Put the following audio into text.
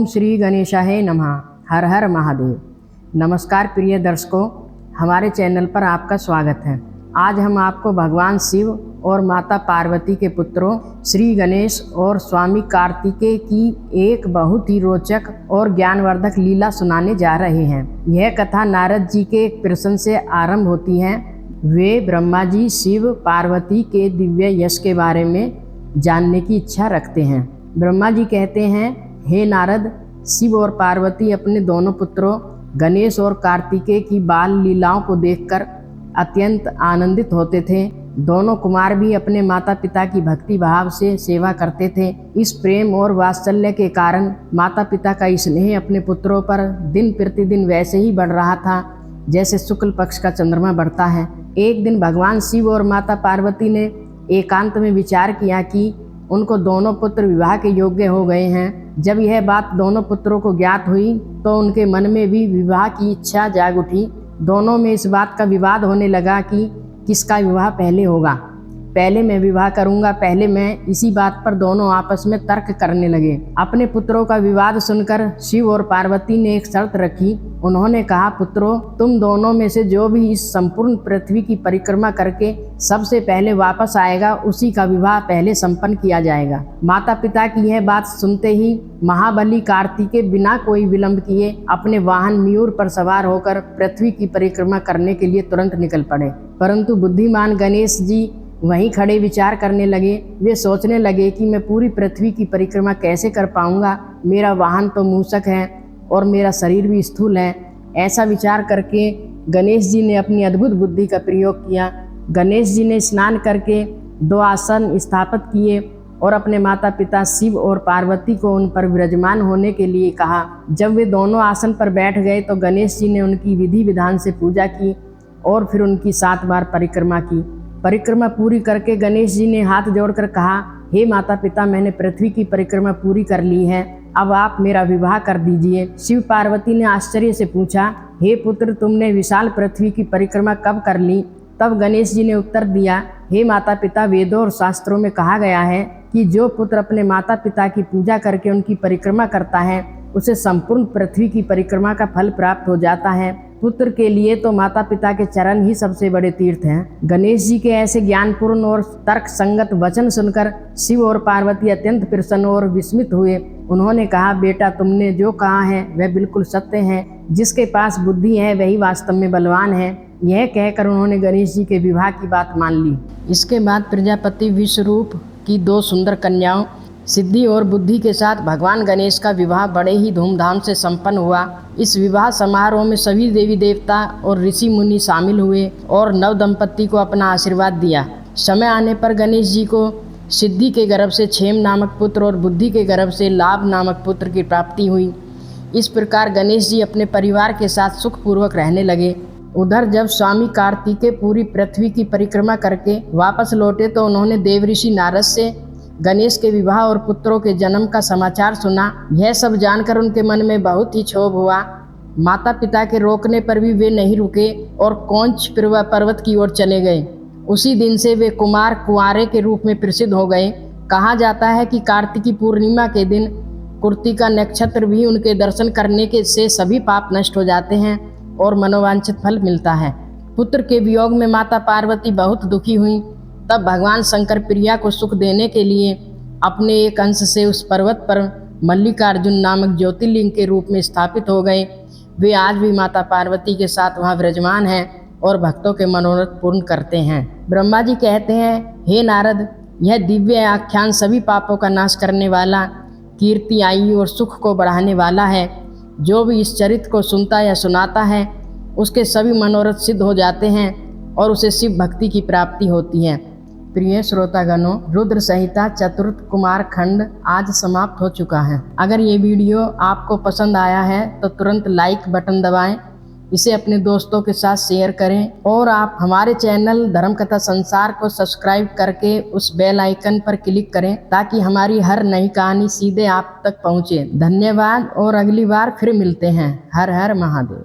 ओम श्री गणेशाय नमः। हर हर महादेव। नमस्कार प्रिय दर्शकों, हमारे चैनल पर आपका स्वागत है। आज हम आपको भगवान शिव और माता पार्वती के पुत्रों श्री गणेश और स्वामी कार्तिकेय की एक बहुत ही रोचक और ज्ञानवर्धक लीला सुनाने जा रहे हैं। यह कथा नारद जी के एक प्रश्न से आरंभ होती है। वे ब्रह्मा जी शिव पार्वती के दिव्य यश के बारे में जानने की इच्छा रखते हैं। ब्रह्मा जी कहते हैं, हे नारद, शिव और पार्वती अपने दोनों पुत्रों गणेश और कार्तिकेय की बाल लीलाओं को देखकर अत्यंत आनंदित होते थे। दोनों कुमार भी अपने माता पिता की भक्ति भाव से सेवा करते थे। इस प्रेम और वात्सल्य के कारण माता पिता का स्नेह अपने पुत्रों पर दिन प्रतिदिन वैसे ही बढ़ रहा था जैसे शुक्ल पक्ष का चंद्रमा बढ़ता है। एक दिन भगवान शिव और माता पार्वती ने एकांत में विचार किया कि उनको दोनों पुत्र विवाह के योग्य हो गए हैं। जब यह बात दोनों पुत्रों को ज्ञात हुई तो उनके मन में भी विवाह की इच्छा जाग उठी। दोनों में इस बात का विवाद होने लगा कि किसका विवाह पहले होगा। पहले मैं विवाह करूंगा, पहले मैं, इसी बात पर दोनों आपस में तर्क करने लगे। अपने पुत्रों का विवाद सुनकर शिव और पार्वती ने एक शर्त रखी। उन्होंने कहा, पुत्रों, तुम दोनों में से जो भी इस संपूर्ण पृथ्वी की परिक्रमा करके सबसे पहले वापस आएगा, उसी का विवाह पहले संपन्न किया जाएगा। माता पिता की यह बात सुनते ही महाबली कार्तिकेय बिना कोई विलंब किए अपने वाहन मयूर पर सवार होकर पृथ्वी की परिक्रमा करने के लिए तुरंत निकल पड़े। परंतु बुद्धिमान गणेश जी वहीं खड़े विचार करने लगे। वे सोचने लगे कि मैं पूरी पृथ्वी की परिक्रमा कैसे कर पाऊंगा। मेरा वाहन तो मूषक है और मेरा शरीर भी स्थूल है। ऐसा विचार करके गणेश जी ने अपनी अद्भुत बुद्धि का प्रयोग किया। गणेश जी ने स्नान करके 2 आसन स्थापित किए और अपने माता पिता शिव और पार्वती को उन पर विराजमान होने के लिए कहा। जब वे दोनों आसन पर बैठ गए तो गणेश जी ने उनकी विधि विधान से पूजा की और फिर उनकी 7 बार परिक्रमा की। परिक्रमा पूरी करके गणेश जी ने हाथ जोड़कर कहा, हे माता पिता, मैंने पृथ्वी की परिक्रमा पूरी कर ली है, अब आप मेरा विवाह कर दीजिए। शिव पार्वती ने आश्चर्य से पूछा, हे पुत्र, तुमने विशाल पृथ्वी की परिक्रमा कब कर ली? तब गणेश जी ने उत्तर दिया, हे माता पिता, वेदों और शास्त्रों में कहा गया है कि जो पुत्र अपने माता पिता की पूजा करके उनकी परिक्रमा करता है उसे संपूर्ण पृथ्वी की परिक्रमा का फल प्राप्त हो जाता है। पुत्र के लिए तो माता पिता के चरण ही सबसे बड़े तीर्थ हैं। गणेश जी के ऐसे ज्ञानपूर्ण और तर्क संगत वचन सुनकर शिव और पार्वती अत्यंत प्रसन्न और विस्मित हुए। उन्होंने कहा, बेटा, तुमने जो कहा है वह बिल्कुल सत्य है। जिसके पास बुद्धि है वही वास्तव में बलवान है। यह कहकर उन्होंने गणेश जी के विवाह की बात मान ली। इसके बाद प्रजापति विश्वरूप की 2 सुंदर कन्याओं सिद्धि और बुद्धि के साथ भगवान गणेश का विवाह बड़े ही धूमधाम से संपन्न हुआ। इस विवाह समारोह में सभी देवी देवता और ऋषि मुनि शामिल हुए और नव दंपति को अपना आशीर्वाद दिया। समय आने पर गणेश जी को सिद्धि के गर्भ से क्षेम नामक पुत्र और बुद्धि के गर्भ से लाभ नामक पुत्र की प्राप्ति हुई। इस प्रकार गणेश जी अपने परिवार के साथ सुखपूर्वक रहने लगे। उधर जब स्वामी कार्तिकेय पूरी पृथ्वी की परिक्रमा करके वापस लौटे तो उन्होंने देवऋषि नारद से गणेश के विवाह और पुत्रों के जन्म का समाचार सुना। यह सब जानकर उनके मन में बहुत ही क्षोभ हुआ। माता पिता के रोकने पर भी वे नहीं रुके और कौंच पर्वत की ओर चले गए। उसी दिन से वे कुमार कुंवारे के रूप में प्रसिद्ध हो गए। कहा जाता है कि कार्तिकी पूर्णिमा के दिन कृत्तिका नक्षत्र भी उनके दर्शन करने के से सभी पाप नष्ट हो जाते हैं और मनोवांछित फल मिलता है। पुत्र के वियोग में माता पार्वती बहुत दुखी हुई। तब भगवान शंकर प्रिया को सुख देने के लिए अपने एक अंश से उस पर्वत पर मल्लिकार्जुन नामक ज्योतिर्लिंग के रूप में स्थापित हो गए। वे आज भी माता पार्वती के साथ वहाँ विराजमान हैं और भक्तों के मनोरथ पूर्ण करते हैं। ब्रह्मा जी कहते हैं, हे नारद, यह दिव्य आख्यान सभी पापों का नाश करने वाला, कीर्ति, आयु और सुख को बढ़ाने वाला है। जो भी इस चरित्र को सुनता या सुनाता है उसके सभी मनोरथ सिद्ध हो जाते हैं और उसे शिव भक्ति की प्राप्ति होती है। प्रिय श्रोतागणों, रुद्र संहिता चतुर्थ कुमार खंड आज समाप्त हो चुका है। अगर ये वीडियो आपको पसंद आया है तो तुरंत लाइक बटन दबाएं, इसे अपने दोस्तों के साथ शेयर करें और आप हमारे चैनल धर्म कथा संसार को सब्सक्राइब करके उस बेल आइकन पर क्लिक करें ताकि हमारी हर नई कहानी सीधे आप तक पहुँचे। धन्यवाद और अगली बार फिर मिलते हैं। हर हर महादेव।